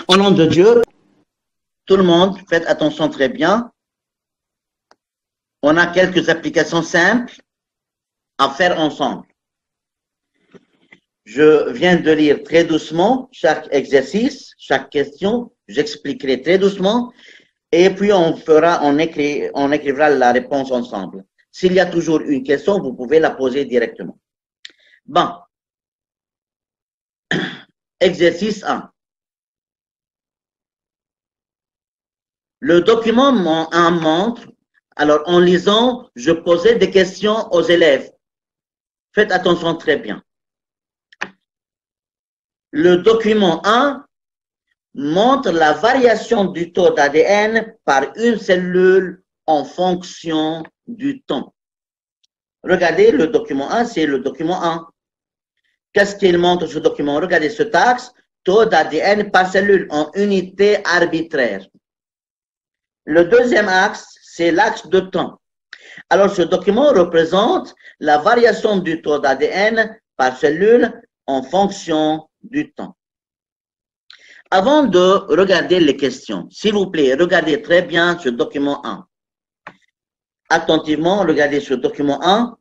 Au nom de Dieu, tout le monde, faites attention très bien. On a quelques applications simples à faire ensemble. Je viens de lire très doucement chaque exercice, chaque question. J'expliquerai très doucement. Et puis, on écrira la réponse ensemble. S'il y a toujours une question, vous pouvez la poser directement. Bon. Exercice 1. Le document 1 montre, alors en lisant, je posais des questions aux élèves. Faites attention très bien. Le document 1 montre la variation du taux d'ADN par une cellule en fonction du temps. Regardez le document 1, c'est le document 1. Qu'est-ce qu'il montre ce document? Regardez ce axe, taux d'ADN par cellule en unité arbitraire. Le deuxième axe, c'est l'axe de temps. Alors, ce document représente la variation du taux d'ADN par cellule en fonction du temps. Avant de regarder les questions, s'il vous plaît, regardez très bien ce document 1. Attentivement, regardez ce document 1.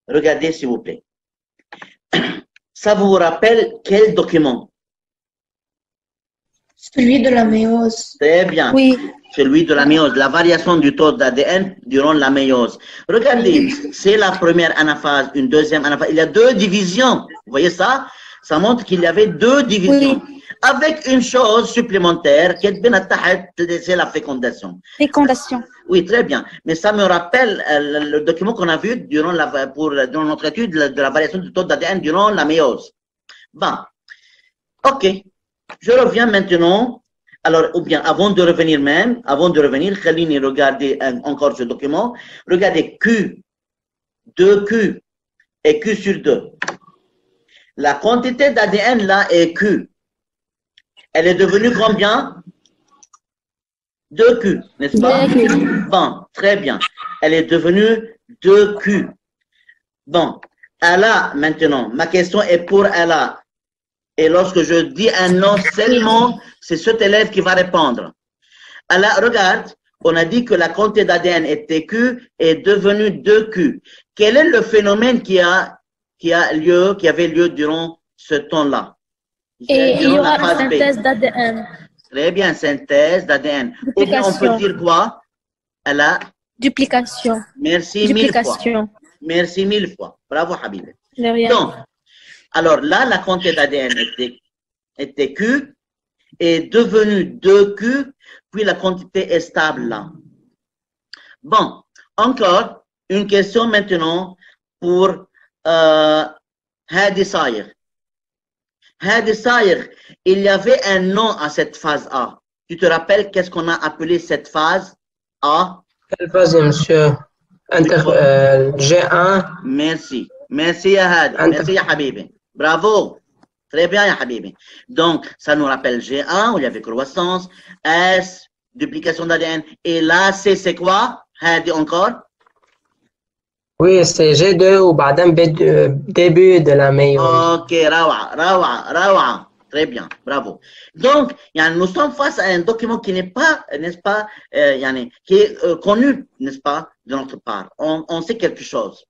Regardez, s'il vous plaît. Ça vous rappelle quel document? Celui de la méiose. Très bien. Oui. Celui de la méiose, la variation du taux d'ADN durant la méiose. Regardez, c'est la première anaphase, une deuxième anaphase. Il y a 2 divisions. Vous voyez ça? Ça montre qu'il y avait 2 divisions. Oui. Avec une chose supplémentaire, c'est la fécondation. Fécondation. Oui, très bien. Mais ça me rappelle le document qu'on a vu durant notre étude de la variation du taux d'ADN durant la méiose. Bon. OK. Je reviens maintenant. Alors, ou bien, avant de revenir, Khalini, regardez encore ce document. Regardez Q, 2Q et Q sur 2. La quantité d'ADN là est Q. Elle est devenue combien? 2Q, n'est-ce pas? 2Q. Bon, très bien. Elle est devenue 2Q. Bon, Allah, maintenant, ma question est pour Allah. Et lorsque je dis un nom seulement, c'est cet élève qui va répondre. Allah, regarde, on a dit que la quantité d'ADN était Q est devenue 2Q. Quel est le phénomène qui avait lieu durant ce temps-là? Et il y aura une synthèse d'ADN. Très bien, synthèse d'ADN. Ou bien on peut dire quoi? Allah? Duplication. Merci mille fois. Merci 1000 fois. Bravo, Habib. Donc, alors là, la quantité d'ADN était Q, est devenue 2Q, puis la quantité est stable là. Bon, encore une question maintenant pour Hadi Sayer. Hadi Sayer, il y avait un nom à cette phase A. Tu te rappelles qu'est-ce qu'on a appelé cette phase A? Quelle phase, monsieur? G1. Merci. Merci, ya Hadi. Merci, ya Habibi. Bravo. Très bien, ya Habibi. Donc, ça nous rappelle G1, où il y avait croissance, S, duplication d'ADN. Et là, c'est quoi? Hadi encore? Oui, c'est G2 ou début de la méiose. Ok, rawa. Très bien, bravo. Donc, nous sommes face à un document qui n'est pas, n'est-ce pas, qui est connu, n'est-ce pas, de notre part. On sait quelque chose.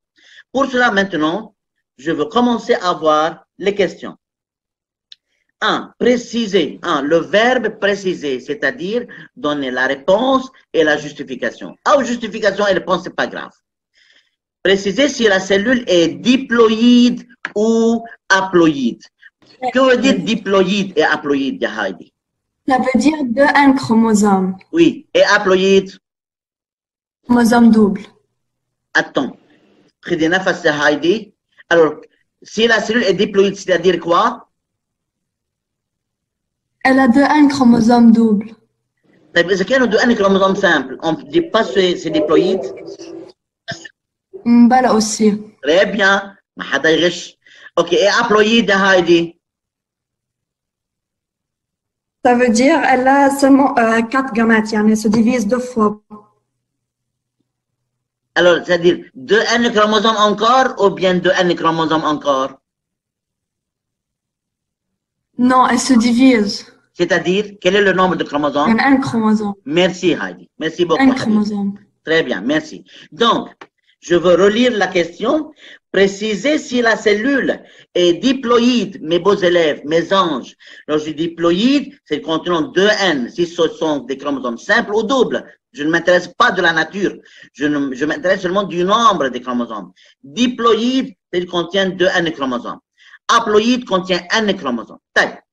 Pour cela, maintenant, je veux commencer à voir les questions. 1. Préciser. Le verbe préciser, c'est-à-dire donner la réponse et la justification. Justification et réponse, c'est pas grave. Préciser si la cellule est diploïde ou haploïde. Que veut dire diploïde et haploïde, ya Heidi? Ça veut dire un chromosome. Oui. Et haploïde? Chromosome double. Attends. Prenez des nafas, ya Heidi. Alors, si la cellule est diploïde, c'est-à-dire quoi? Elle a un chromosome double. إذا كانوا un chromosome simple, on ne dit pas c'est diploïde? Voilà aussi. Très bien. ما حدا يغش. Ok. Et haploïde, ya Heidi? Ça veut dire elle a seulement 4 gamètes, elle se divise 2 fois. Alors, c'est-à-dire 2 N chromosomes encore ou bien 2 N chromosomes encore? Non, elle se divise. C'est-à-dire, quel est le nombre de chromosomes? Un chromosome. Merci Heidi. Merci beaucoup. Un chromosome. Très bien, merci. Donc, je veux relire la question. Précisez si la cellule est diploïde, mes beaux élèves, mes anges. Lorsque je dis diploïde, c'est contenant 2N, si ce sont des chromosomes simples ou doubles. Je ne m'intéresse pas de la nature. Je m'intéresse seulement du nombre des chromosomes. Diploïde, il contient 2N chromosomes. Haploïde contient N chromosomes. Tac.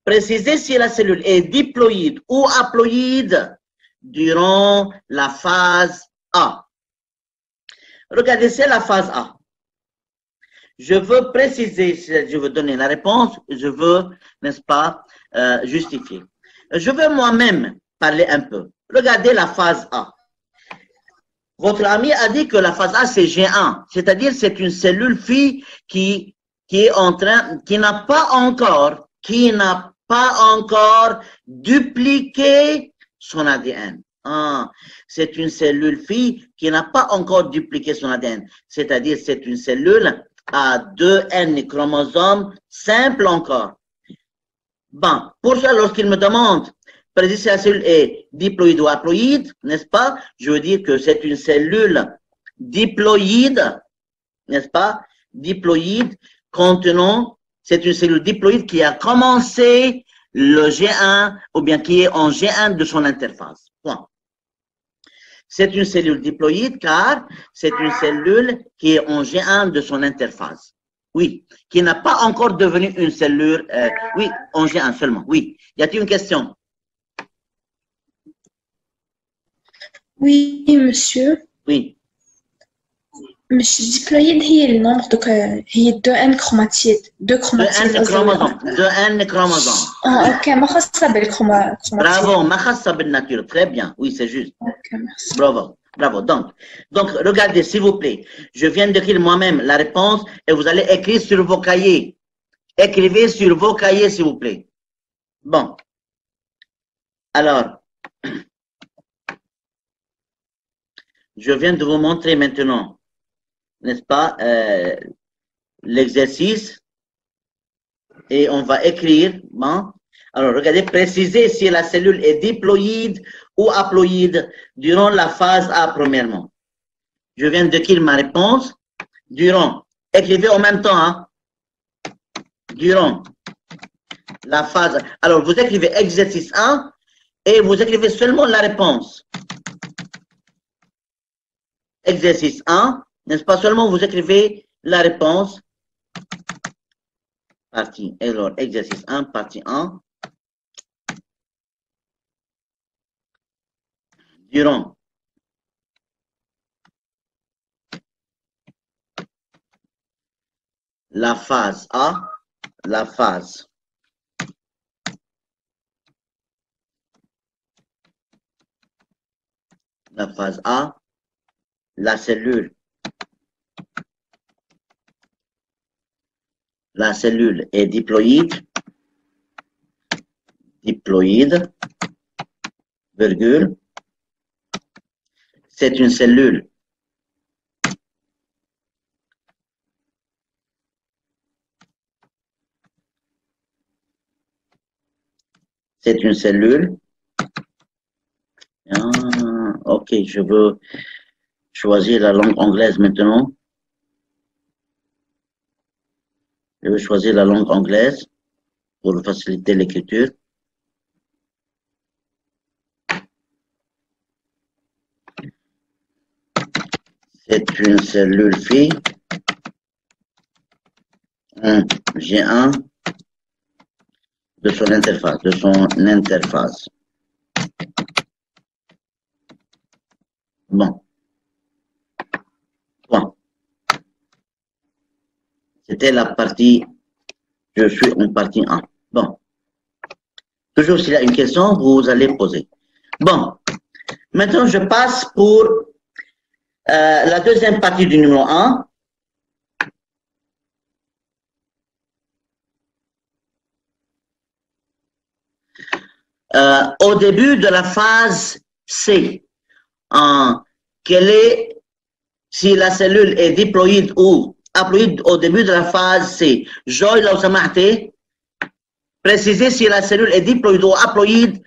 Précisez si la cellule est diploïde ou haploïde durant la phase A. Regardez, c'est la phase A. Je veux préciser, je veux donner la réponse, je veux, n'est-ce pas, justifier. Je veux moi-même parler un peu. Regardez la phase A. Votre ami a dit que la phase A, c'est G1, c'est-à-dire c'est une cellule fille qui est en train, qui n'a pas encore dupliqué son ADN. Ah, c'est une cellule fille qui n'a pas encore dupliqué son ADN. C'est-à-dire, c'est une cellule à 2N chromosomes simple encore. Bon, pour ça, lorsqu'il me demande, préciser si la cellule est diploïde ou haploïde, n'est-ce pas? Je veux dire que c'est une cellule diploïde, n'est-ce pas? Diploïde contenant, c'est une cellule diploïde qui a commencé le G1 ou bien qui est en G1 de son interphase. Point. C'est une cellule diploïde car c'est une cellule qui est en G1 de son interphase. Oui, qui n'a pas encore devenu une cellule, oui, en G1 seulement, oui. Y a-t-il une question? Oui, monsieur. Oui. مش diploïde هي النمط دوك هي 2N chromatide 2 chromatide 2N chromosomes 2N chromosomes اوكي ما خاصة بالchromatide. Bravo, ما خاصة بالnature, très bien, oui c'est juste. Ok, merci. Bravo, bravo. Donc regardez s'il vous plaît, je viens d'écrire moi-même la réponse et vous allez écrire sur vos cahiers. Écrivez sur vos cahiers s'il vous plaît. Bon, alors je viens de vous montrer maintenant, n'est-ce pas, l'exercice et on va écrire. Bon. Alors, regardez, précisez si la cellule est diploïde ou haploïde durant la phase A premièrement. Je viens d'écrire ma réponse. Durant, écrivez en même temps, hein. Durant la phase. Alors, vous écrivez exercice 1 et vous écrivez seulement la réponse. Exercice 1. N'est-ce pas seulement vous écrivez la réponse, partie, alors exercice 1, partie 1, durant la phase A, la phase A, la cellule est diploïde, virgule, c'est une cellule ok, je veux choisir la langue anglaise maintenant. Je vais choisir la langue anglaise pour faciliter l'écriture. C'est une cellule fille, un G1 de son interface, Bon. Bon. C'était la partie, je suis en partie 1. Bon. Toujours s'il y a une question, vous allez poser. Bon. Maintenant, je passe pour la deuxième partie du numéro 1. Au début de la phase C, si la cellule est diploïde ou haploïde au début de la phase C. Joy, لو سمحتي. préciser si la cellule est diploïde ou haploïde,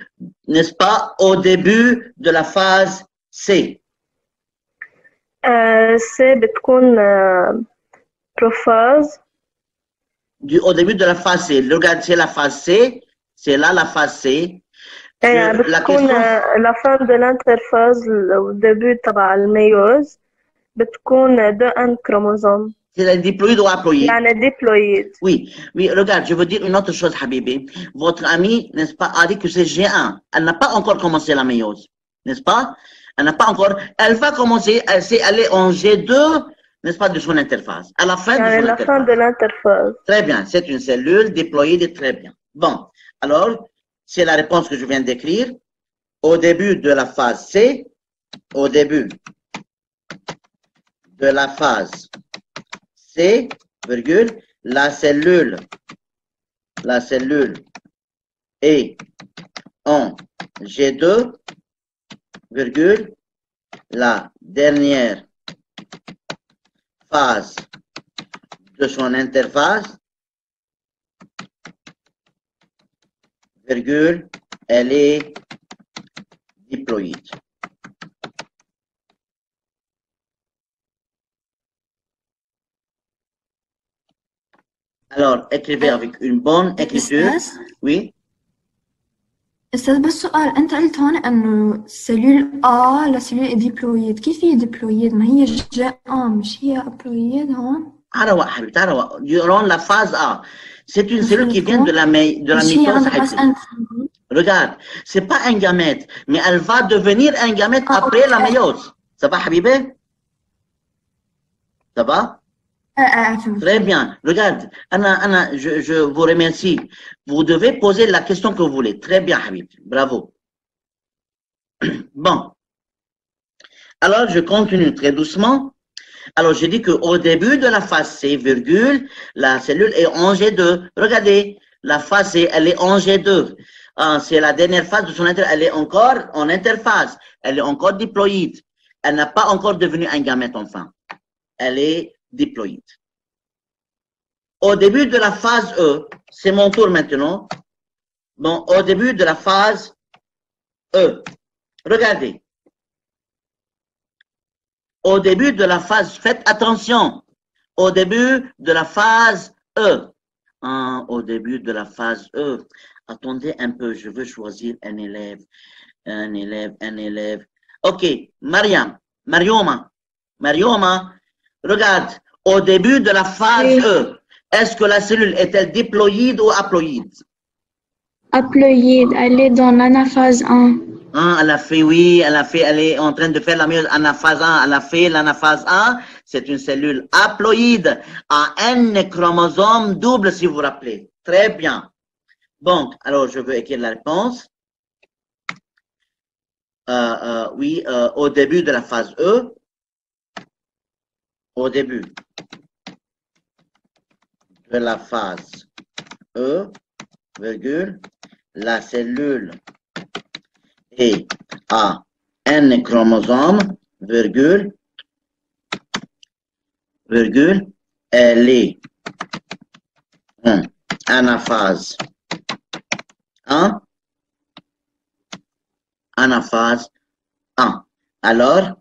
n'est-ce pas, au début de la phase C. C بتكون prophase. Au début de la phase C. Regarde, c'est la phase C. C'est là la phase C. La fin de l'interphase au début تبع الميوز بتكون 2N chromosomes. C'est diploïde ou haploïde? يعني diploïde. Oui, regarde, je veux dire une autre chose, Habibi. Votre amie, n'est-ce pas, a dit que c'est G1. Elle n'a pas encore commencé la méiose, n'est-ce pas? Elle n'a pas encore. Elle va commencer, elle est en G2, n'est-ce pas, de son interphase. À la fin de son interphase. La fin de l'interphase. Très bien, c'est une cellule diploïde, très bien. Bon, alors, c'est la réponse que je viens d'écrire. Au début de la phase C, au début de la phase C, virgule, la cellule est en G2, virgule, la dernière phase de son interphase, virgule, elle est diploïde. Alors, écrivez avec une bonne écriture. Oui. أستاذ بس سؤال أنت قلت هون إنه سيلول لسيلول ديبلويد كيف هي ديبلويد ما هي مش هي أبلويد هون؟ عروة حبيبتي عروة durant la phase A c'est une cellule qui vient de la mitose. Regarde, c'est pas un gamète mais elle va devenir un gamète après la méiose. Ça va حبيبي؟ Ça va? Très bien. Regarde, Anna, je vous remercie. Vous devez poser la question que vous voulez. Très bien, Habib. Bravo. Bon. Alors, je continue très doucement. Alors, j'ai dit qu'au début de la phase C, virgule, la cellule est en G2. Regardez, la phase C, elle est en G2. C'est la dernière phase de son interphase. Elle est encore en interphase. Elle est encore diploïde. Elle n'a pas encore devenu un gamète, enfin. Elle est diploïde. Au début de la phase E, c'est mon tour maintenant. Bon, au début de la phase E, regardez. Au début de la phase, faites attention. Au début de la phase E. Au début de la phase E. Attendez un peu, je veux choisir un élève. Un élève. Ok, Marioma, regarde. Au début de la phase E, est-ce que la cellule est-elle diploïde ou haploïde? Haploïde, elle est dans l'anaphase 1. Elle est en train de faire la méiose anaphase 1. Elle a fait l'anaphase 1. C'est une cellule haploïde à N chromosomes double, si vous vous rappelez. Très bien. Bon, alors je veux écrire la réponse. Oui, au début de la phase E. Au début de la phase E, virgule, la cellule est à N chromosomes, virgule, elle est en anaphase 1, anaphase 1. Alors,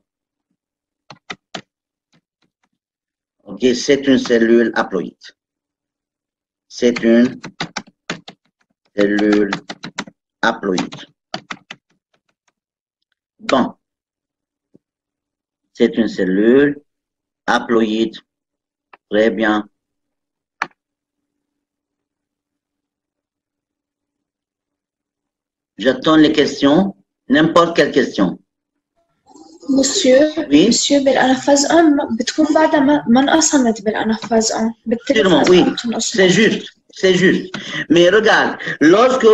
ok, c'est une cellule haploïde. C'est une cellule haploïde. Bon. C'est une cellule haploïde. Très bien. J'attends les questions. N'importe quelle question. Monsieur, oui. Monsieur, بالأنافاز 1 بتكون بعدها ما انقسمت بالأنافاز 1. Sûrement, oui, c'est juste. Mais regarde, lorsque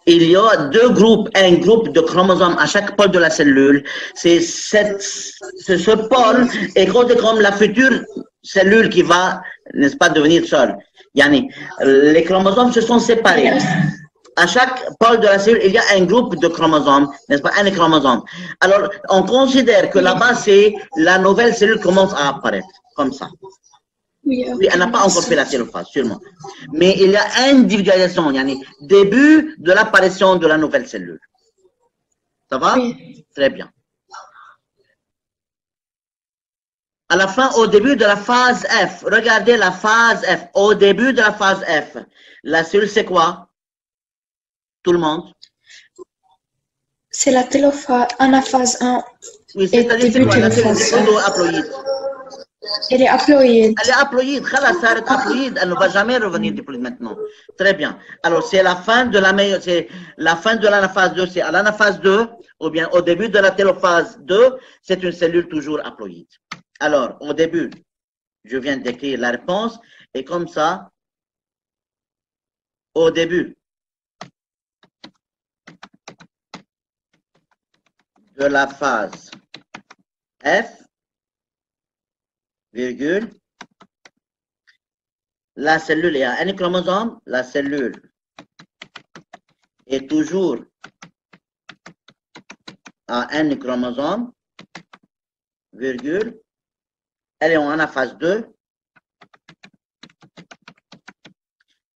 il y a deux groupes, un groupe de chromosomes à chaque pôle de la cellule, c'est ce pôle est comme la future cellule qui va, n'est-ce pas, devenir seule. Yani, les chromosomes se sont séparés. À chaque pôle de la cellule, il y a un groupe de chromosomes, n'est-ce pas, un chromosome. Alors, on considère que là-bas, c'est la nouvelle cellule commence à apparaître, comme ça. Oui, Oui, elle n'a pas encore fait la télophase, sûrement. Mais il y a individualisation, yani début de l'apparition de la nouvelle cellule. Ça va? Oui. Très bien. À la fin, au début de la phase F, regardez la phase F. Au début de la phase F, la cellule, c'est quoi? Tout le monde? C'est la télophase, anaphase 1. Oui, Et c'est-à-dire c'est début quoi? La cellule télophase. diploïde ou haploïde? Elle est haploïde. Elle est haploïde. Khalas, ça arrête haploïde. Elle ne va jamais revenir diploïde maintenant. Très bien. Alors, c'est la fin de c'est la fin de l'anaphase 2. C'est à l'anaphase 2, ou bien au début de la télophase 2, c'est une cellule toujours haploïde. Alors, au début, je viens d'écrire la réponse, et comme ça, au début de la phase F, virgule, la cellule est à un chromosome, la cellule est toujours à un chromosome, virgule, elle est en anaphase 2,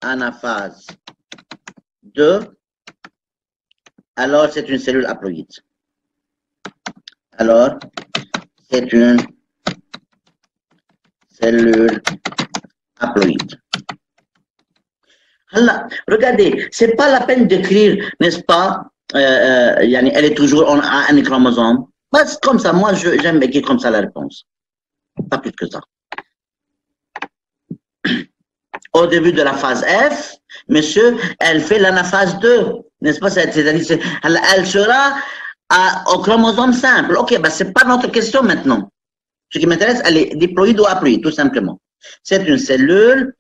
anaphase 2, alors c'est une cellule haploïde. Alors, c'est une cellule haploïde. Alors, regardez, c'est pas la peine d'écrire, n'est-ce pas, elle est toujours en un chromosome. C'est comme ça, moi j'aime écrire comme ça la réponse. Pas plus que ça. Au début de la phase F, monsieur, elle fait l'anaphase 2, n'est-ce pas? C'est-à-dire, elle sera au chromosome simple. Ok, ben c'est pas notre question maintenant. Ce qui m'intéresse, elle est diploïde ou haploïde, tout simplement. C'est une cellule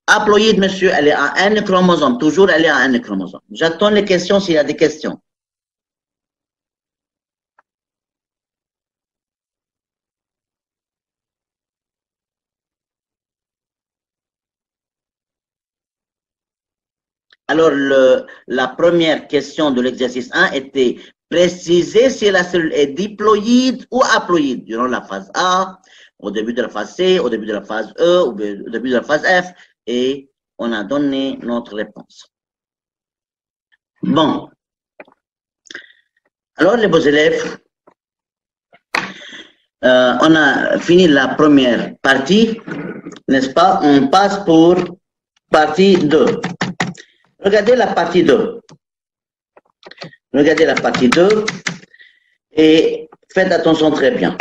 haploïde, monsieur, elle est à un chromosome. Toujours, elle est à un chromosome. J'attends les questions s'il y a des questions. Alors, la première question de l'exercice 1 était préciser si la cellule est diploïde ou haploïde durant la phase A, au début de la phase C, au début de la phase E, au début de la phase F, et on a donné notre réponse. Bon. Alors, les beaux élèves, on a fini la première partie, n'est-ce pas? On passe pour partie 2. Regardez la partie 2. Regardez la partie 2 et faites attention très bien.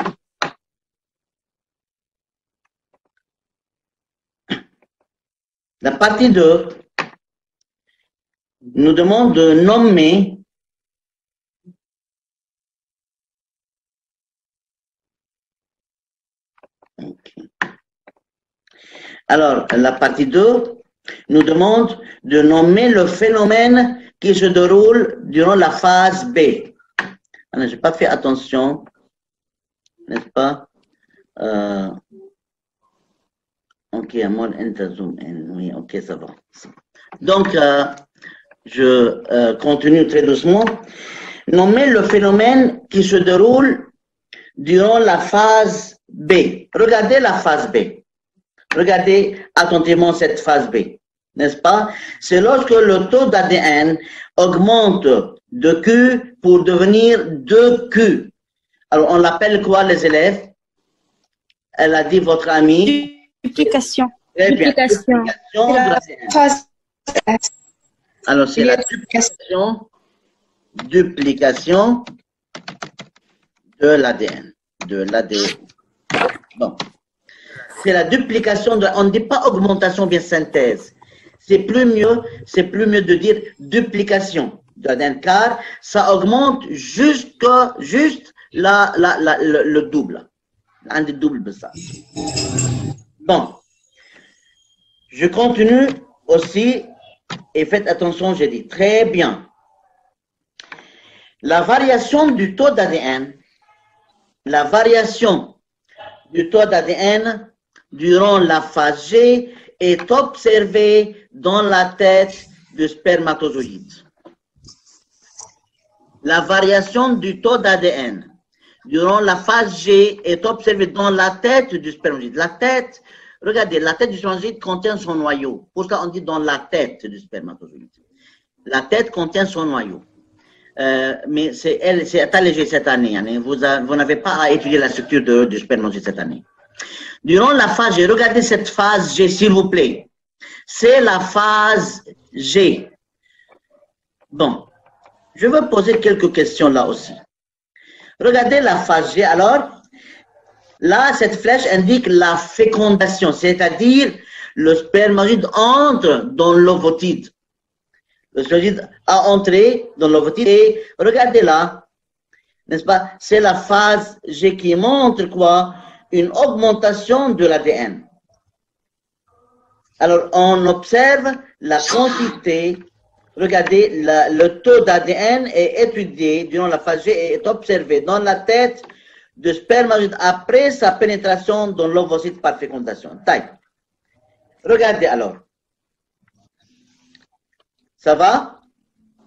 La partie 2 nous demande de nommer Alors, la partie 2 nous demande de nommer le phénomène qui se déroule durant la phase B. Je n'ai pas fait attention, n'est-ce pas? Ok, Amon, Zoom. Oui, ok, ça va. Donc, je continue très doucement. Nommer le phénomène qui se déroule durant la phase B. Regardez la phase B. Regardez attentivement cette phase B, n'est-ce pas? C'est lorsque le taux d'ADN augmente de Q pour devenir 2Q. Alors, on l'appelle quoi, les élèves? Elle a dit votre amie. Duplication. Très bien. Duplication. Duplication de l'ADN. Phase F. Alors, c'est la duplication de l'ADN. Bon. C'est la duplication de, on ne dit pas augmentation bien synthèse. C'est plus mieux de dire duplication de l'ADN car ça augmente juste le double. Un des doubles de ça. Bon. Je continue aussi et faites attention, j'ai dit très bien. La variation du taux d'ADN, durant la phase G est observée dans la tête du spermatozoïde. La variation du taux d'ADN durant la phase G est observée dans la tête du spermatozoïde. La tête, regardez, la tête du spermatozoïde contient son noyau. Pour ça, on dit dans la tête du spermatozoïde. La tête contient son noyau. Mais c'est allégé cette année. Hein. Vous n'avez pas à étudier la structure du spermatozoïde cette année. Durant la phase G, regardez cette phase G, s'il vous plaît. C'est la phase G. Bon, je vais poser quelques questions là aussi. Regardez la phase G. Alors, là, cette flèche indique la fécondation, c'est-à-dire le spermatozoïde entre dans l'ovocyte. Le spermatozoïde a entré dans l'ovocyte et regardez là, n'est-ce pas? C'est la phase G qui montre quoi? Une augmentation de l'ADN. Alors, on observe la quantité. Regardez, le taux d'ADN est étudié durant la phase G et est observé dans la tête de spermatozoïde après sa pénétration dans l'ovocyte par fécondation. Taille. Regardez alors. Ça va?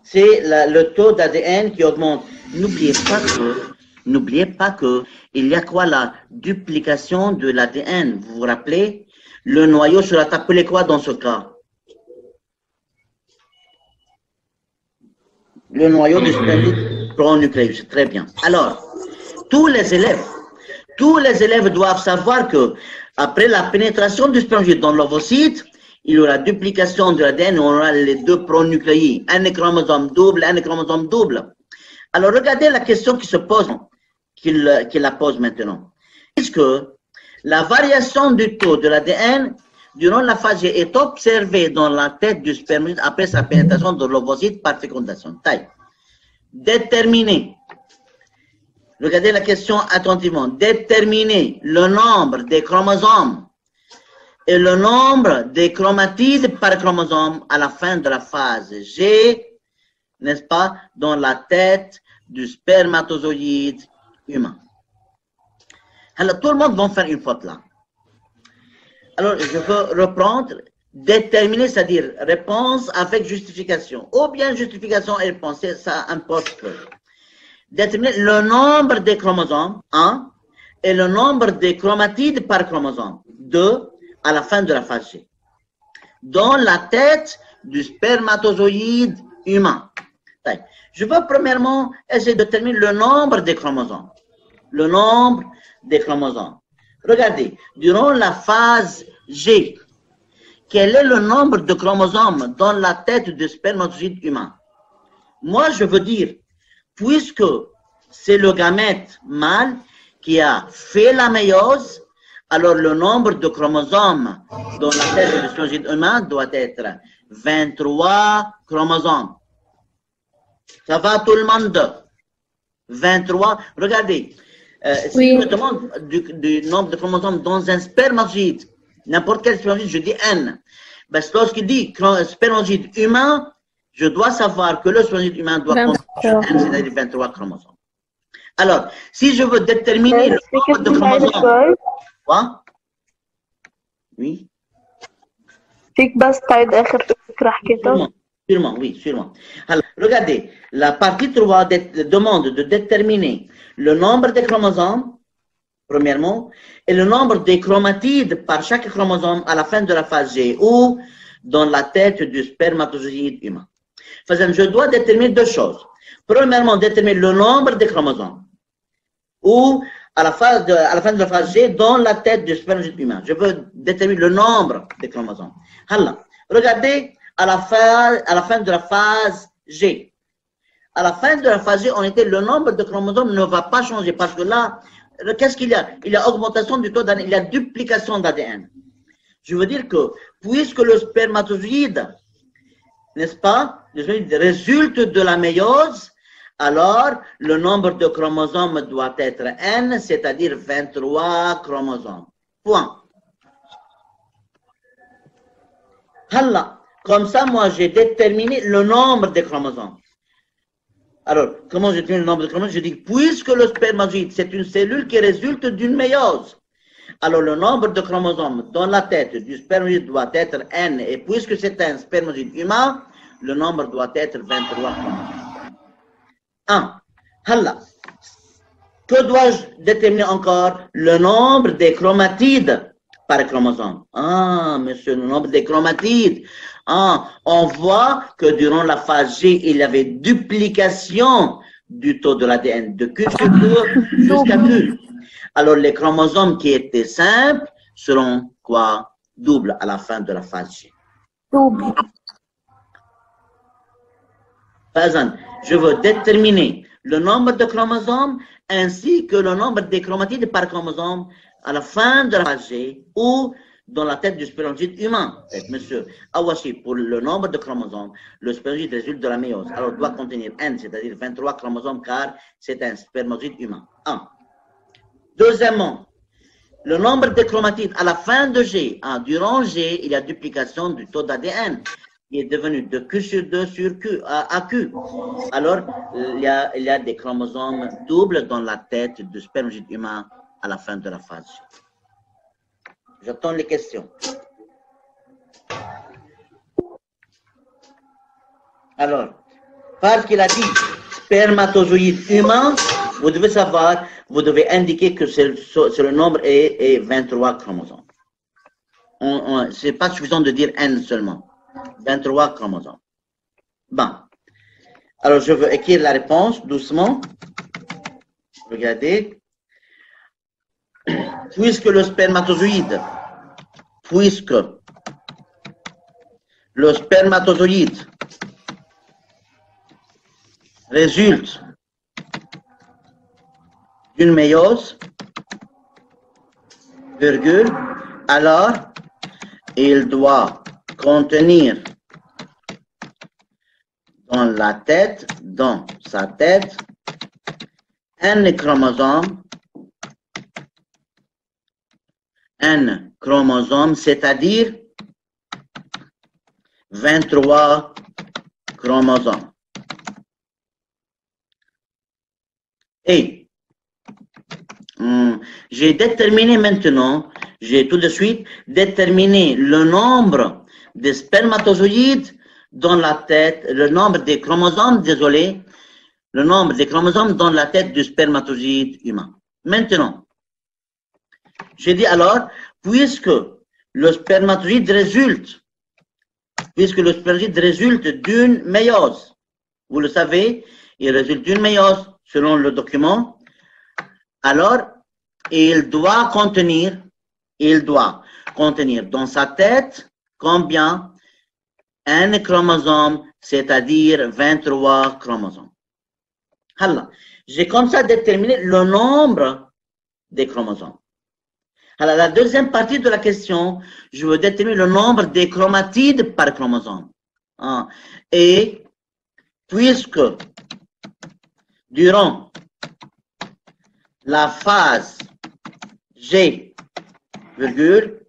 C'est le taux d'ADN qui augmente. N'oubliez pas que il y a quoi la duplication de l'ADN. Vous vous rappelez? Le noyau sera appelé quoi dans ce cas? Le noyau du spermatozoïde pronucléus. Très bien. Alors, tous les élèves doivent savoir que après la pénétration du spermatozoïde dans l'ovocyte, il y aura duplication de l'ADN, on aura les deux pronucléi, un chromosome double, un chromosome double. Alors, regardez la question qui se pose, qu'il la pose maintenant. Est-ce que la variation du taux de l'ADN durant la phase G est observée dans la tête du spermatozoïde après sa pénétration dans l'ovocyte par fécondation? Taille. Déterminer. Regardez la question attentivement. Déterminer le nombre des chromosomes et le nombre des chromatides par chromosome à la fin de la phase G, n'est-ce pas, dans la tête du spermatozoïde humain. Alors, tout le monde va faire une faute là. Alors, je veux reprendre, déterminer, c'est-à-dire réponse avec justification. Ou bien justification et réponse, ça importe peu. Déterminer le nombre des chromosomes, 1, et le nombre des chromatides par chromosome, 2, à la fin de la phase G. Dans la tête du spermatozoïde humain. Je veux premièrement essayer de déterminer le nombre des chromosomes. Le nombre des chromosomes. Regardez, durant la phase G, quel est le nombre de chromosomes dans la tête du spermatozoïde humain? Moi, je veux dire, puisque c'est le gamète mâle qui a fait la méiose, alors le nombre de chromosomes dans la tête du spermatozoïde humain doit être 23 chromosomes. Ça va tout le monde? 23. Regardez, si je me demande du nombre de chromosomes dans un spermatozoïde, n'importe quel spermatozoïde, je dis N. Ben, lorsqu'il dit spermatozoïde humain, je dois savoir que le spermatozoïde humain doit contenir N, c'est-à-dire 23 chromosomes. Alors, si je veux déterminer le nombre de chromosomes... Quoi? Oui. Sûrement, oui, sûrement. Alors, regardez, la partie 3 demande de déterminer le nombre de chromosomes, premièrement, et le nombre de chromatides par chaque chromosome à la fin de la phase G ou dans la tête du spermatozoïde humain. Je dois déterminer deux choses. Premièrement, déterminer le nombre de chromosomes ou à la fin de la phase G dans la tête du spermatozoïde humain. Je veux déterminer le nombre de chromosomes. Alors, regardez à la fin de la phase G. À la fin de la phase G, le nombre de chromosomes ne va pas changer parce que là, qu'est-ce qu'il y a? Il y a augmentation du taux d'ADN, il y a duplication d'ADN. Je veux dire que, puisque le spermatozoïde, n'est-ce pas, résulte de la méiose, alors le nombre de chromosomes doit être N, c'est-à-dire 23 chromosomes. Point. Allah. Comme ça, moi, j'ai déterminé le nombre de chromosomes. Alors, comment je détermine le nombre de chromosomes? Je dis, puisque le spermatozoïde, c'est une cellule qui résulte d'une méiose, alors le nombre de chromosomes dans la tête du spermatozoïde doit être N, et puisque c'est un spermatozoïde humain, le nombre doit être 23 chromosomes. 1. Allah. Que dois-je déterminer encore? Le nombre des chromatides par chromosome. Ah, monsieur, le nombre des chromatides. Ah, on voit que durant la phase G, il y avait duplication du taux de l'ADN de Q sur Q jusqu'à Q. Alors, les chromosomes qui étaient simples seront quoi? Double à la fin de la phase G. double. Je veux déterminer le nombre de chromosomes ainsi que le nombre des chromatides par chromosome à la fin de la phase G ou dans la tête du spermatozoïde humain. Monsieur Awashi, pour le nombre de chromosomes, le spermatozoïde résulte de la méiose. Alors, doit contenir N, c'est-à-dire 23 chromosomes, car c'est un spermatozoïde humain. 1. Deuxièmement, le nombre de chromatides à la fin de G. Durant G, il y a duplication du taux d'ADN. Il est devenu de Q sur 2 sur Q, à Q. Alors, il y a des chromosomes doubles dans la tête du spermatozoïde humain à la fin de la phase G. J'attends les questions. Alors, parce qu'il a dit spermatozoïde humain, vous devez savoir, vous devez indiquer que le nombre est 23 chromosomes. Ce n'est pas suffisant de dire N seulement. 23 chromosomes. Bon. Alors, je veux écrire la réponse doucement. Regardez. Puisque le spermatozoïde résulte d'une méiose, virgule, alors il doit contenir dans sa tête, un chromosome, c'est-à-dire 23 chromosomes. Et j'ai déterminé maintenant, j'ai tout de suite déterminé le nombre de spermatozoïdes dans la tête, le nombre des chromosomes, désolé, le nombre des chromosomes dans la tête du spermatozoïde humain. Maintenant, j'ai dit alors, puisque le spermatozoïde résulte d'une méiose, vous le savez, il résulte d'une méiose selon le document, alors il doit contenir dans sa tête combien? Un chromosome, c'est-à-dire 23 chromosomes. Alors, j'ai comme ça déterminé le nombre des chromosomes. Alors, la deuxième partie de la question, je veux déterminer le nombre des chromatides par chromosome. Et puisque durant la phase G, virgule,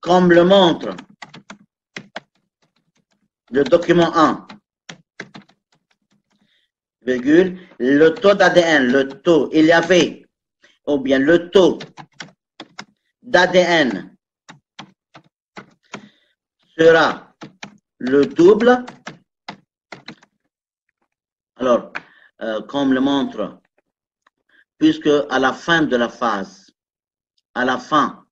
comme le montre le document 1, virgule, le taux d'ADN, il y avait, ou bien le taux d'ADN sera le double. Alors, comme le montre, puisque à la fin de la phase, à la fin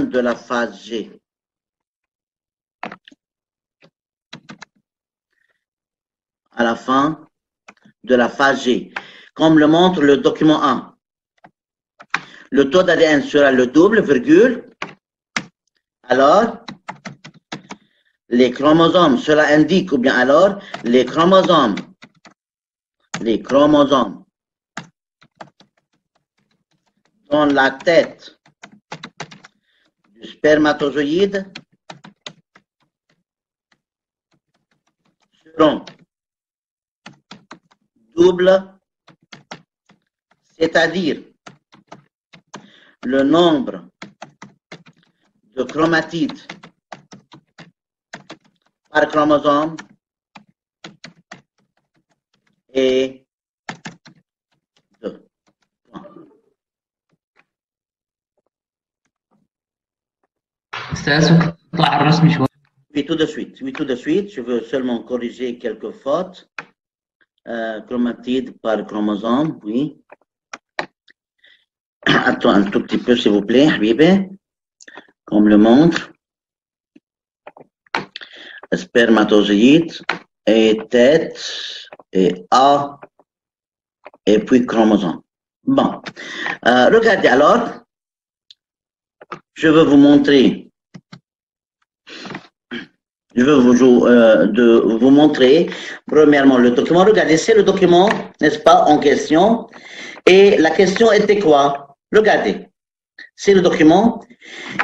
de la phase G, à la fin de la phase G, comme le montre le document 1, le taux d'ADN sera le double, virgule, alors les chromosomes, cela indique, ou bien alors les chromosomes dans la tête du spermatozoïde seront doubles, c'est-à-dire le nombre de chromatides par chromosome est 2. Oui, tout de suite. Je veux seulement corriger quelques fautes. Chromatides par chromosome, oui. Attends un tout petit peu, s'il vous plaît, Habibi. Qu'on me le montre. Spermatozoïde et tête et A et puis chromosome. Bon. Regardez alors. Je veux vous montrer. Je veux vous montrer, premièrement, le document. Regardez, c'est le document, n'est-ce pas, en question. Et la question était quoi? Regardez, c'est le document.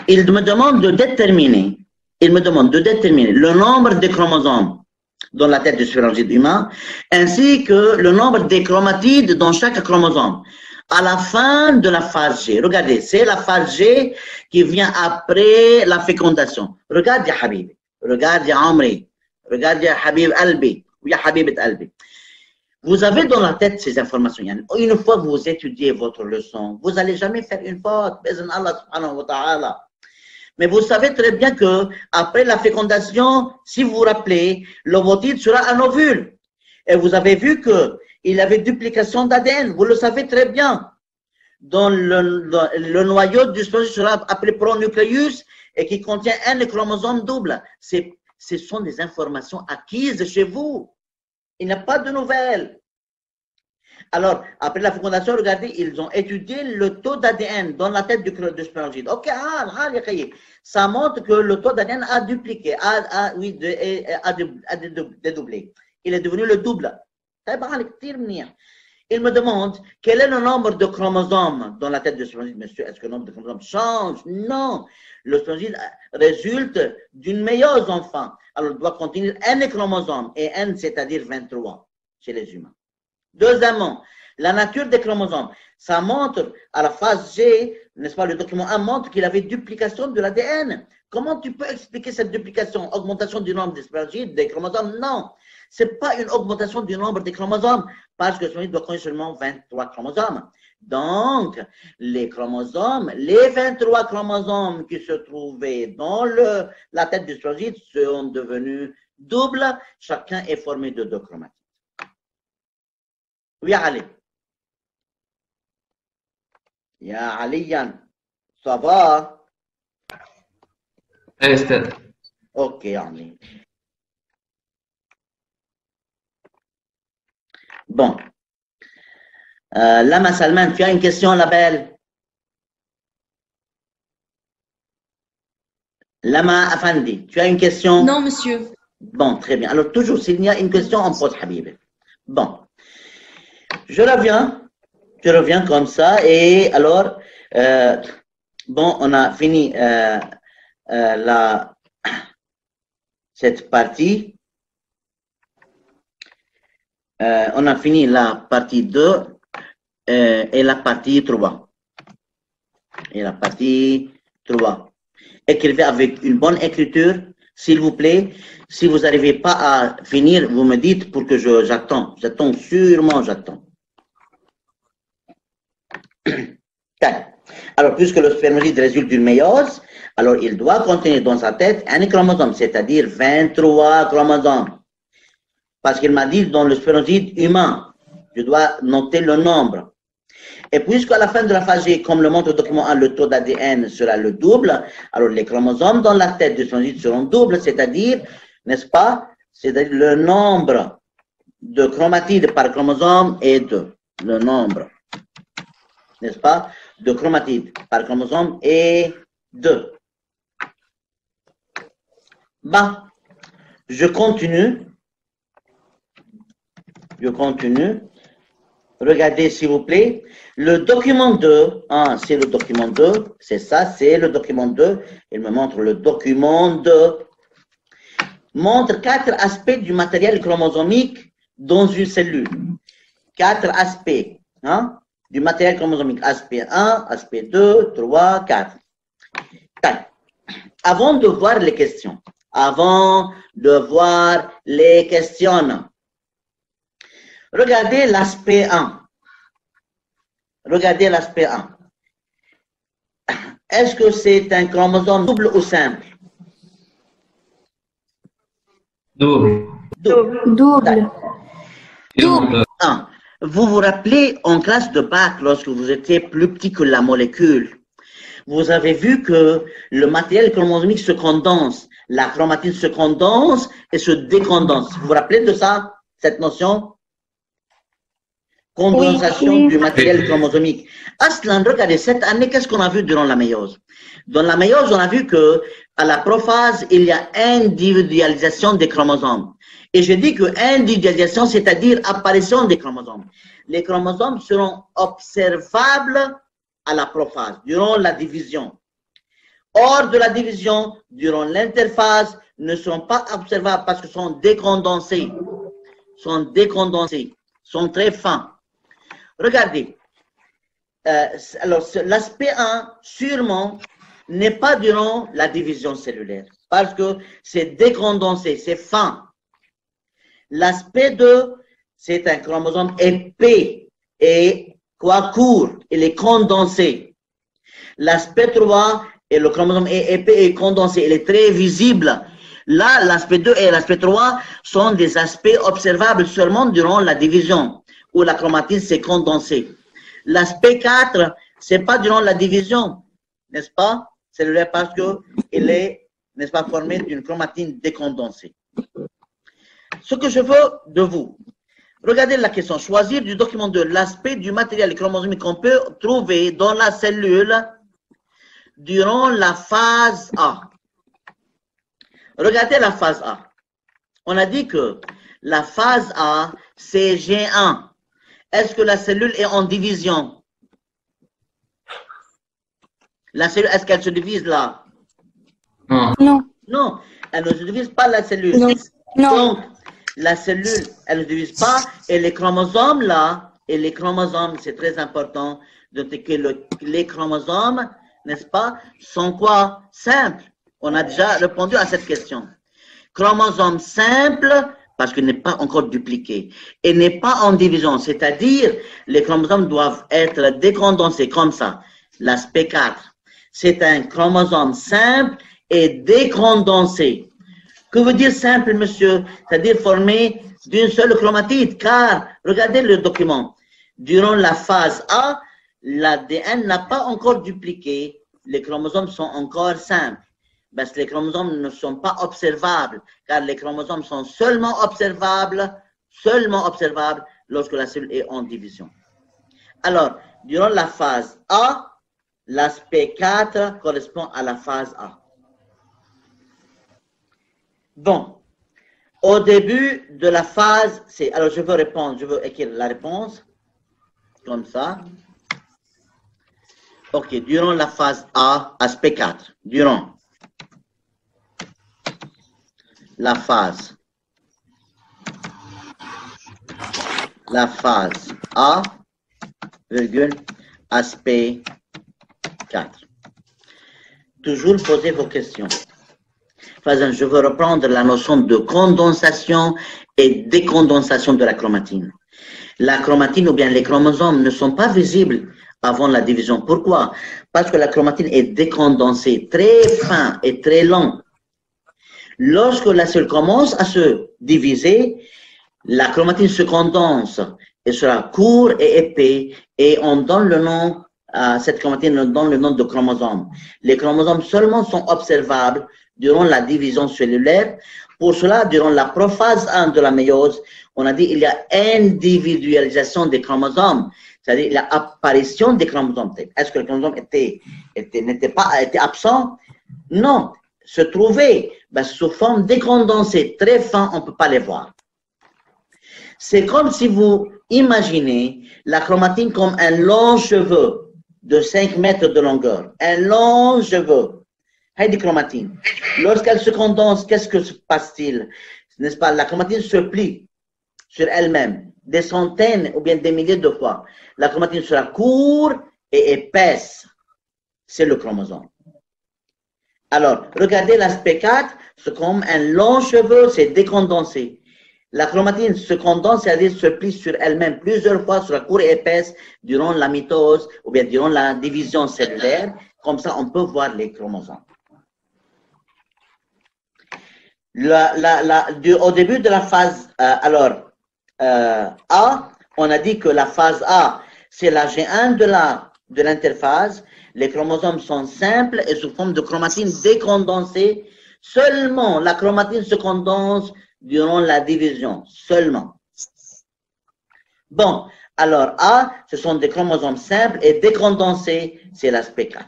Il me demande de déterminer le nombre de chromosomes dans la tête du sphérangide humain, ainsi que le nombre de chromatides dans chaque chromosome. À la fin de la phase G. Regardez, c'est la phase G qui vient après la fécondation. Regarde, ya Habib. Regarde, ya Amri. Regarde, ya Habib Albi. Ou ya Habibet Albi. Vous avez dans la tête ces informations. Une fois que vous étudiez votre leçon, vous n'allez jamais faire une faute. Allah subhanahu wa ta'ala. Mais vous savez très bien que après la fécondation, si vous vous rappelez, l'ovocyte sera un ovule. Et vous avez vu que il y avait duplication d'ADN, vous le savez très bien. Dans le noyau du spermatozoïde sera appelé pronucléus et qui contient un chromosome double. Ce sont des informations acquises chez vous. Il n'y a pas de nouvelles. Alors, après la fécondation, regardez, ils ont étudié le taux d'ADN dans la tête du spermatozoïde. Ok, ça montre que le taux d'ADN a dupliqué, a dédoublé. Il est devenu le double. Il me demande quel est le nombre de chromosomes dans la tête du spermatozoïde. Monsieur, est-ce que le nombre de chromosomes change? Non. Le spermatozoïde résulte d'une méiose enfant. Alors, il doit contenir n chromosomes, et n, c'est-à-dire 23 chez les humains. Deuxièmement, la nature des chromosomes. Ça montre à la phase G, n'est-ce pas, le document 1 montre qu'il avait duplication de l'ADN. Comment tu peux expliquer cette duplication? Augmentation du nombre des spermatozoïdes, des chromosomes? Non. Ce n'est pas une augmentation du nombre des chromosomes, parce que le spermatozoïde doit contenir seulement 23 chromosomes. Donc, les 23 chromosomes qui se trouvaient dans la tête du spermatozoïde sont devenus doubles. Chacun est formé de 2 chromatides. Oui, Ali. Ya Aliyan, ça va? Ok, Ali. Bon. Lama Salman, tu as une question, la belle? Lama Afandi, tu as une question? Non, monsieur. Bon, très bien. Alors, toujours, s'il y a une question, on pose Habib. Bon. Je reviens comme ça. Et alors, bon, on a fini cette partie. On a fini la partie 2 et la partie 3. Écrivez avec une bonne écriture, s'il vous plaît. Si vous n'arrivez pas à finir, vous me dites pour que j'attends. J'attends, sûrement j'attends. Alors, puisque le spermatozoïde résulte d'une méiose, alors il doit contenir dans sa tête un chromosome, c'est-à-dire 23 chromosomes. Parce qu'il m'a dit dans le spermatozoïde humain, je dois noter le nombre. Et puisqu'à la fin de la phase G, comme le montre le document 1, le taux d'ADN sera le double, alors les chromosomes dans la tête du spermatozoïde seront doubles, c'est-à-dire, n'est-ce pas, c'est-à-dire le nombre de chromatides par chromosome est 2. Le nombre, n'est-ce pas, de chromatides par chromosome est 2. Bon, je continue. Regardez, s'il vous plaît. Le document 2, c'est le document 2. C'est ça, c'est le document 2. Il me montre le document 2. Montre 4 aspects du matériel chromosomique dans une cellule. 4 aspects du matériel chromosomique. Aspect 1, aspect 2, 3, 4. Avant de voir les questions, regardez l'aspect 1. Est-ce que c'est un chromosome double ou simple? Double. Vous vous rappelez en classe de bac, lorsque vous étiez plus petit que la molécule, vous avez vu que le matériel chromosomique se condense, la chromatine se condense et se décondense. Vous vous rappelez de ça, cette notion? Condensation du matériel chromosomique. Aslan, regardez, cette année, qu'est-ce qu'on a vu durant la méiose? Dans la méiose, on a vu que à la prophase, il y a individualisation des chromosomes. Et je dis que individualisation, c'est-à-dire apparition des chromosomes. Les chromosomes seront observables à la prophase, durant la division. Hors de la division, durant l'interphase, ne seront pas observables parce qu'ils sont décondensés. Sont très fins. Regardez. Alors, l'aspect 1, sûrement, n'est pas durant la division cellulaire. Parce que c'est décondensé, c'est fin. L'aspect 2, c'est un chromosome épais et court, il est condensé. L'aspect 3, et le chromosome est épais et condensé, il est très visible. Là, l'aspect 2 et l'aspect 3 sont des aspects observables seulement durant la division, où la chromatine s'est condensée. L'aspect 4, c'est pas durant la division, n'est-ce pas? Cellulaire parce qu'il est, n'est-ce pas, formé d'une chromatine décondensée. Ce que je veux de vous, regardez la question. Choisir du document 2 l'aspect du matériel chromosomique qu'on peut trouver dans la cellule durant la phase A. Regardez la phase A. On a dit que la phase A, c'est G1. Est-ce que la cellule est en division? La cellule, est-ce qu'elle se divise là? Non. Non, elle ne se divise pas la cellule. Non. Donc, la cellule, elle ne se divise pas. Et les chromosomes là, c'est très important de noter que les chromosomes, n'est-ce pas, sont quoi? Simples. On a déjà répondu à cette question. Chromosome simple, parce qu'il n'est pas encore dupliqué, et n'est pas en division, c'est-à-dire les chromosomes doivent être décondensés comme ça. L'aspect 4, c'est un chromosome simple et décondensé. Que veut dire simple, monsieur? C'est-à-dire formé d'une seule chromatide, car, regardez le document, durant la phase A, l'ADN n'a pas encore dupliqué, les chromosomes sont encore simples. Parce que les chromosomes ne sont pas observables, car les chromosomes sont seulement observables lorsque la cellule est en division. Alors, durant la phase A, l'aspect 4 correspond à la phase A. Bon, au début de la phase C, alors je veux répondre, je veux écrire la réponse, comme ça. Ok, durant la phase A, aspect 4, durant la phase A, virgule, aspect 4. Toujours posez vos questions. Je veux reprendre la notion de condensation et décondensation de la chromatine. La chromatine ou bien les chromosomes ne sont pas visibles avant la division. Pourquoi? Parce que la chromatine est décondensée, très fin et très long. Lorsque la cellule commence à se diviser, la chromatine se condense et sera court et épais et on donne le nom à cette chromatine, on donne le nom de chromosome. Les chromosomes seulement sont observables durant la division cellulaire. Pour cela, durant la prophase 1 de la méiose, on a dit qu'il y a individualisation des chromosomes, c'est-à-dire il y a apparition des chromosomes. Est-ce que le chromosome était absent? Non, se trouvait sous forme décondensée, très fin, on ne peut pas les voir. C'est comme si vous imaginez la chromatine comme un long cheveu de 5 mètres de longueur. Un long cheveu. Heidi chromatine. Lorsqu'elle se condense, qu'est-ce que se passe-t-il? N'est-ce pas? La chromatine se plie sur elle-même des centaines ou bien des milliers de fois. La chromatine sera courte et épaisse. C'est le chromosome. Alors, regardez l'aspect 4, c'est comme un long cheveu, c'est décondensé. La chromatine se condense, c'est-à-dire se plie sur elle-même plusieurs fois, sera courte et épaisse durant la mitose ou bien durant la division cellulaire. Comme ça, on peut voir les chromosomes. Au début de la phase A, on a dit que la phase A, c'est la G1 de l'interphase. Les chromosomes sont simples et sous forme de chromatine décondensée. Seulement, la chromatine se condense durant la division. Seulement. Bon, alors A, ce sont des chromosomes simples et décondensés, c'est l'aspect 4.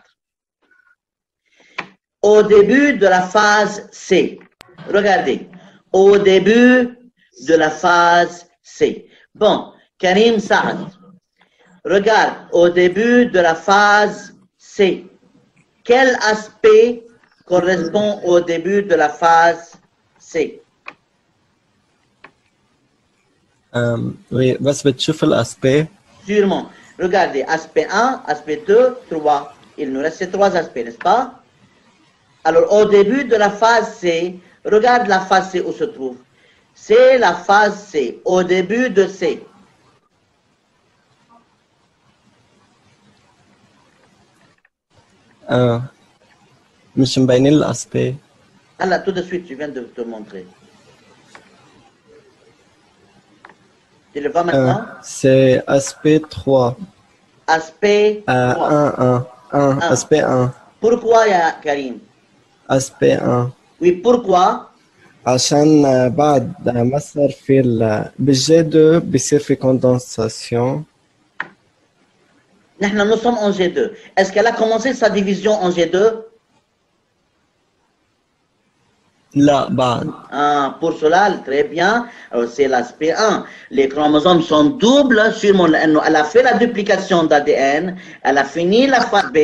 Au début de la phase C, regardez, au début de la phase C. Bon, Karim Saad, regarde, au début de la phase C, quel aspect correspond au début de la phase C? Oui, بس بتشوف الأسباب. Sûrement. Regardez, aspect 1, aspect 2, 3. Il nous reste ces 3 aspects, n'est-ce pas? Alors, au début de la phase C, regarde la phase C où se trouve. C'est la phase C, au début de C. مش مبينين الأسباب. Alors, tout de suite, je viens de te montrer. Tu le vois maintenant? C'est aspect 3. Aspect 3. 1, aspect 1. Pourquoi, Karim? aspect 1. Oui, pourquoi? عشان بعد ما صار في بالجي 2 بيصير في كوندنساسيون. Nous sommes en G2. Est-ce qu'elle a commencé sa division en G2? لا بعد. Pour cela, très bien. C'est l'aspect 1. Les chromosomes sont doubles, sûrement, elle a fait la duplication d'ADN, elle a fini la phase B,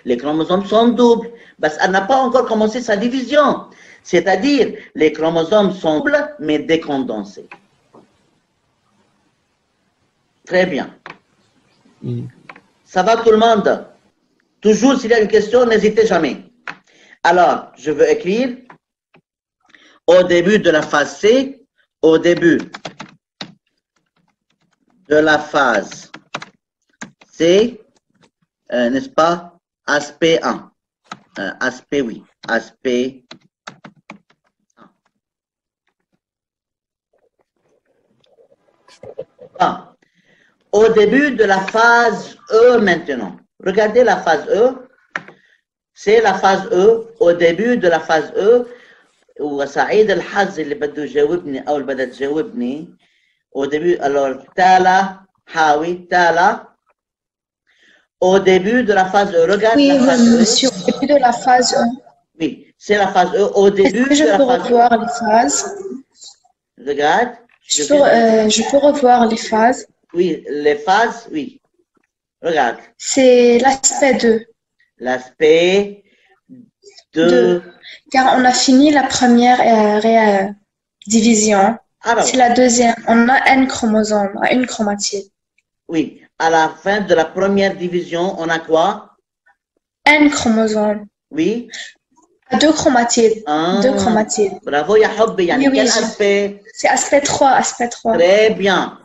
les chromosomes sont doubles, parce qu'elle n'a pas encore commencé sa division. C'est-à-dire, les chromosomes sont doubles, mais décondensés. Très bien. Ça va tout le monde? Toujours, s'il y a une question, n'hésitez jamais. Alors, je veux écrire au début de la phase C, au début de la phase C, n'est-ce pas, aspect 1, aspect, oui, aspect 1. Au début de la phase E maintenant, regardez la phase E, c'est la phase E, au début de la phase E, وسعيد الحظ اللي بده يجاوبني او اللي بدها تجاوبني au début alors Tala حاوي Tala au début de la phase E regarde Oui, la phase E. monsieur, au début de la phase E. Oui, c'est la phase E au début Est-ce que je de la peux phase revoir les phases? Regarde. Je peux revoir les phases. Oui, les phases, oui. Regarde. C'est l'aspect 2. L'aspect 2. Car on a fini la première division. C'est la deuxième. On a N chromosomes, une chromatide. Oui, à la fin de la première division, on a quoi? N chromosomes. Oui. 2 chromatides. 2 chromatides. Bravo, ya Hobbi. Oui, Quel aspect? C'est aspect 3, aspect 3. Très bien.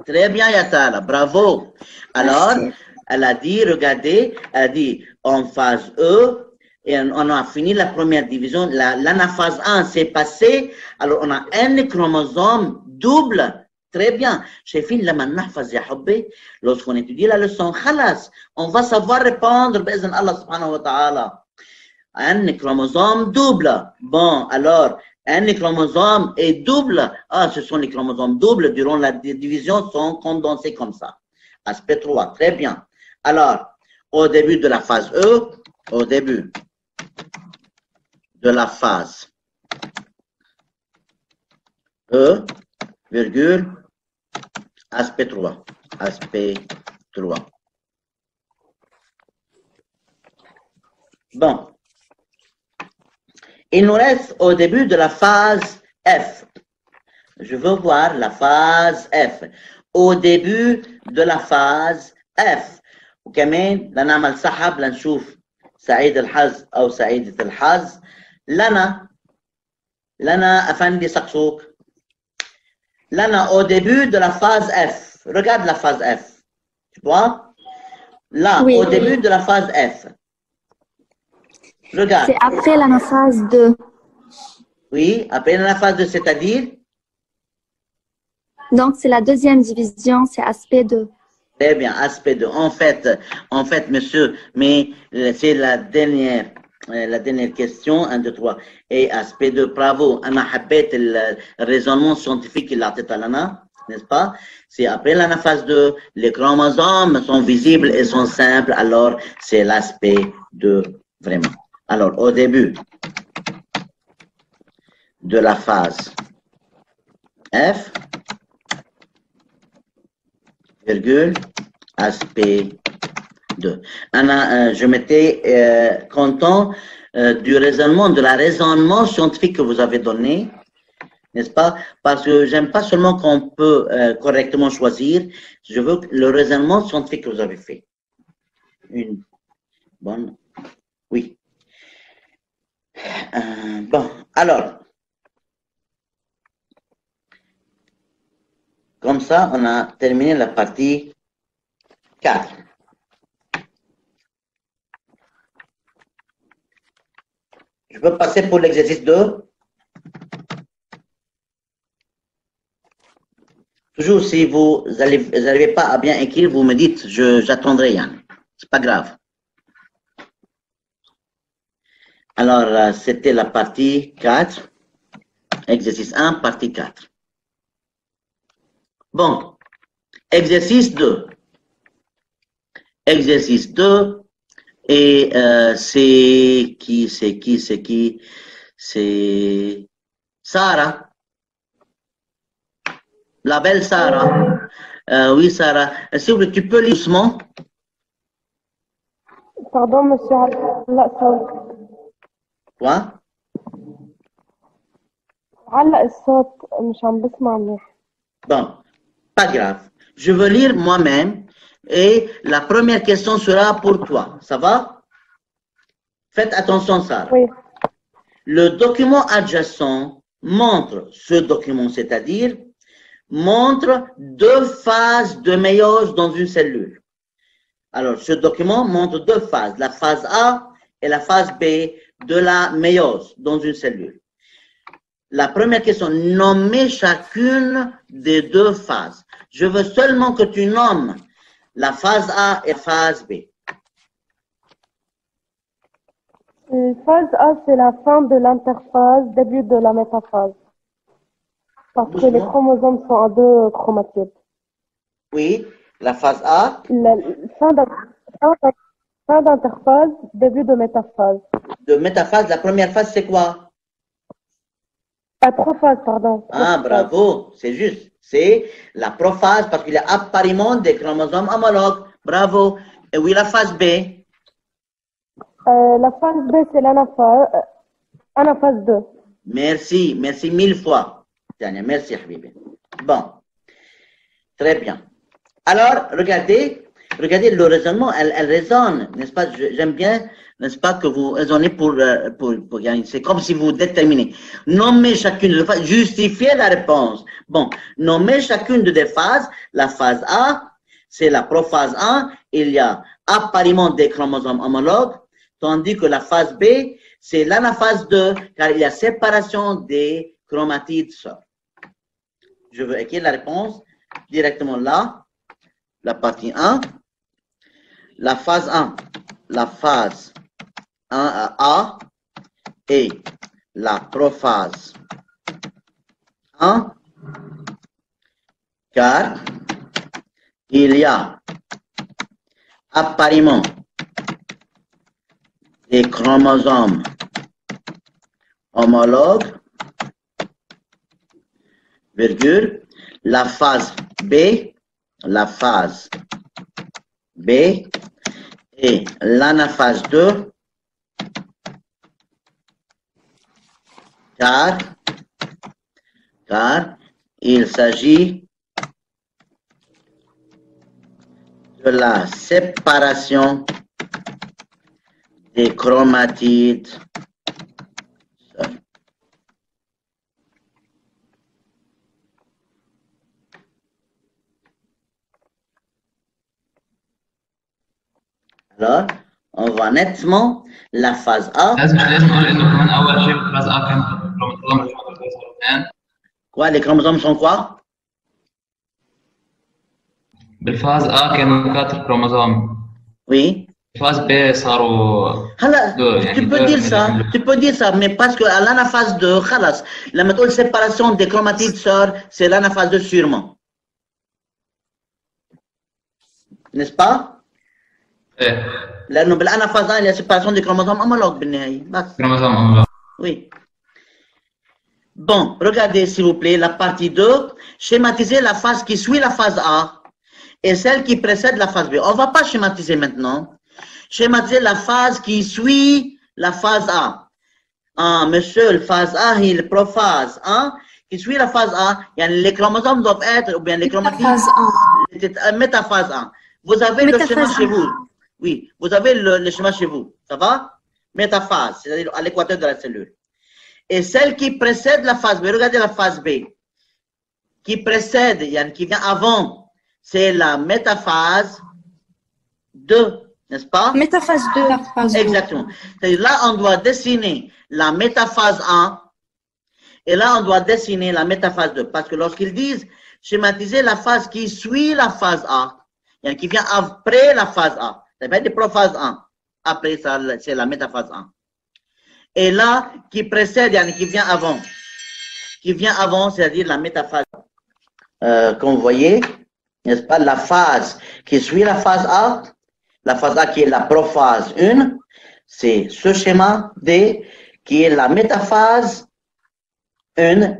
Très bien, Yatala. Bravo. Alors, merci. Elle a dit, regardez, elle a dit en phase E, et on a fini la première division. L'anaphase 1 s'est passé. Alors, on a un chromosome double. Très bien. Chefin, lama nahfaz ya hubbi. Lorsqu'on étudie la leçon, khalas, on va savoir répondre, b'izn Allah subhanahu wa ta'ala. Un chromosome double. Bon, alors, un chromosome est double. Ah, ce sont les chromosomes doubles durant la division sont condensés comme ça. Aspect 3. Très bien. Alors, au début de la phase E, au début de la phase E, virgule, aspect 3. Aspect 3. Bon. Il nous reste au début de la phase F. Je veux voir la phase F. Au début de la phase F. وكمان لنعمل سحب لنشوف سعيد الحظ أو سعيدة الحظ. لنا أفندي سقسوك. لنا au début de la phase F. Regarde la phase F. Tu vois? Là, oui, au début de la phase F. Regarde. C'est après l'anaphase 2. Oui, après l'anaphase 2, c'est-à-dire? Donc, c'est la deuxième division, c'est aspect 2. Très bien, aspect 2. En fait, monsieur, mais c'est la dernière question, 1, 2, 3. Et aspect 2, bravo. On a le raisonnement scientifique qu'il a fait à l'ana, n'est-ce pas? C'est après l'anaphase 2, les chromosomes sont visibles et sont simples, alors c'est l'aspect 2, vraiment. Alors, au début de la phase F, virgule, aspect 2. Je m'étais content du raisonnement, de la raisonnement scientifique que vous avez donné, n'est-ce pas? Parce que j'aime pas seulement qu'on peut correctement choisir, je veux le raisonnement scientifique que vous avez fait. Une bonne, oui. Bon, alors, comme ça, on a terminé la partie 4. Je peux passer pour l'exercice 2. Toujours, si vous n'arrivez pas à bien écrire, vous me dites, j'attendrai, Yann. C'est pas grave. Alors, c'était la partie 4. Exercice 1, partie 4. Bon, exercice 2. Exercice 2. Et c'est qui? C'est Sarah. La belle Sarah. Oui, Sarah. S'il vous plaît, tu peux lire doucement? Pardon, monsieur. لا صوت. Quoi? علق الصوت مش عم بسمع منيح. Bon, pas grave. Je veux lire moi-même et la première question sera pour toi. Ça va? Faites attention, Sarah. Oui. Le document adjacent montre ce document, c'est-à-dire montre 2 phases de méiose dans une cellule. Alors, ce document montre 2 phases, la phase A et la phase B de la méiose dans une cellule. La première question, nommer chacune des 2 phases. Je veux seulement que tu nommes la phase A et la phase B. La phase A, c'est la fin de l'interphase, début de la métaphase. Parce que les chromosomes sont en 2 chromatides. Oui, la phase A. Fin d'interphase, début de métaphase. De métaphase, la première phase, c'est quoi? Prophase, pardon. Ah, bravo, c'est juste. C'est la prophase parce qu'il y a appariement des chromosomes homologues. Bravo. Et oui, la phase B. La phase B, c'est l'anaphase 2. Merci 1000 fois. Merci, Habibi. Bon, très bien. Alors, regardez le raisonnement, elle raisonne, n'est-ce pas? J'aime bien, n'est-ce pas, que vous raisonnez pour gagner. C'est comme si vous déterminez. Nommez chacune des phases, justifiez la réponse. Bon, nommez chacune des phases. La phase A, c'est la prophase 1, il y a appariement des chromosomes homologues, tandis que la phase B, c'est l'anaphase 2, car il y a séparation des chromatides sœurs. Je veux écrire la réponse directement là, la partie 1. La phase 1, la phase 1 A et la prophase 1, car il y a appariement des chromosomes homologues, virgule, la phase B et l'anaphase 2, car il s'agit de la séparation des chromatides. Alors, on voit nettement la phase A. Quoi, les chromosomes sont quoi? بالفاز A كانوا 4 chromosomes. Oui. بالفاز B صاروا هلا 2 tu يعني peux 2 dire من ça, اللي tu peux dire ça, mais parce que à l'anaphase 2 خلاص لما تقول séparation des chromatides sœurs, c'est l'anaphase 2 sûrement. N'est-ce pas? ايه لأنه بالأنافاز 1 il y a séparation des chromosomes homologues بالنهاية بس. كروموسوم أملاق. Oui. Bon, regardez s'il vous plaît la partie 2. Schématiser la phase qui suit la phase A et celle qui précède la phase B. On ne va pas schématiser maintenant. Schématiser la phase qui suit la phase A. Ah, monsieur, la phase A, il est prophase. Hein? Qui suit la phase A, les chromosomes doivent être, ou bien les chromatides, métaphase A. Vous avez le schéma chez vous. Oui, vous avez le schéma chez vous. Ça va? Métaphase, c'est-à-dire à l'équateur de la cellule. Et celle qui précède la phase B, regardez la phase B, qui précède, qui vient avant, c'est la métaphase 2, n'est-ce pas? Métaphase 2. Exactement. C'est-à-dire là, on doit dessiner la métaphase 1 et là, on doit dessiner la métaphase 2. Parce que lorsqu'ils disent schématiser la phase qui suit la phase A, qui vient après la phase A, ça va être des prophase 1. Après ça, c'est la métaphase 1. Et là, qui précède, qui vient avant. Qui vient avant, c'est-à-dire la métaphase. Comme vous voyez, n'est-ce pas, la phase qui suit la phase A qui est la prophase 1, c'est ce schéma D qui est la métaphase 1,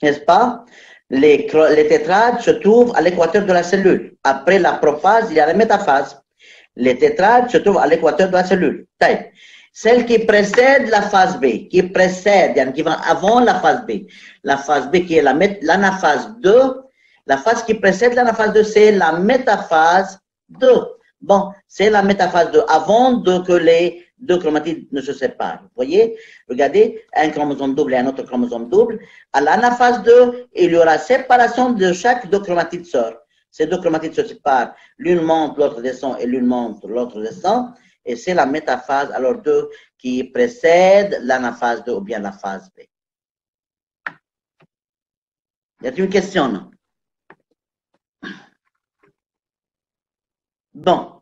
n'est-ce pas? Les tétrades se trouvent à l'équateur de la cellule. Après la prophase, il y a la métaphase. Les tétrades se trouvent à l'équateur de la cellule. Celle qui précède la phase B, qui précède, qui va avant la phase B qui est l'anaphase 2, la phase qui précède l'anaphase 2, c'est la métaphase 2. Bon, c'est la métaphase 2, avant que les deux chromatides ne se séparent. Vous voyez? Regardez, un chromosome double et un autre chromosome double. À l'anaphase 2, il y aura séparation de chaque deux chromatides sœurs. Ces deux chromatides se séparent. L'une monte, l'autre descend, et l'une monte, l'autre descend. Et c'est la métaphase, alors 2, qui précède l'anaphase 2 ou bien la phase B. Y a-t-il une question? Non? Bon.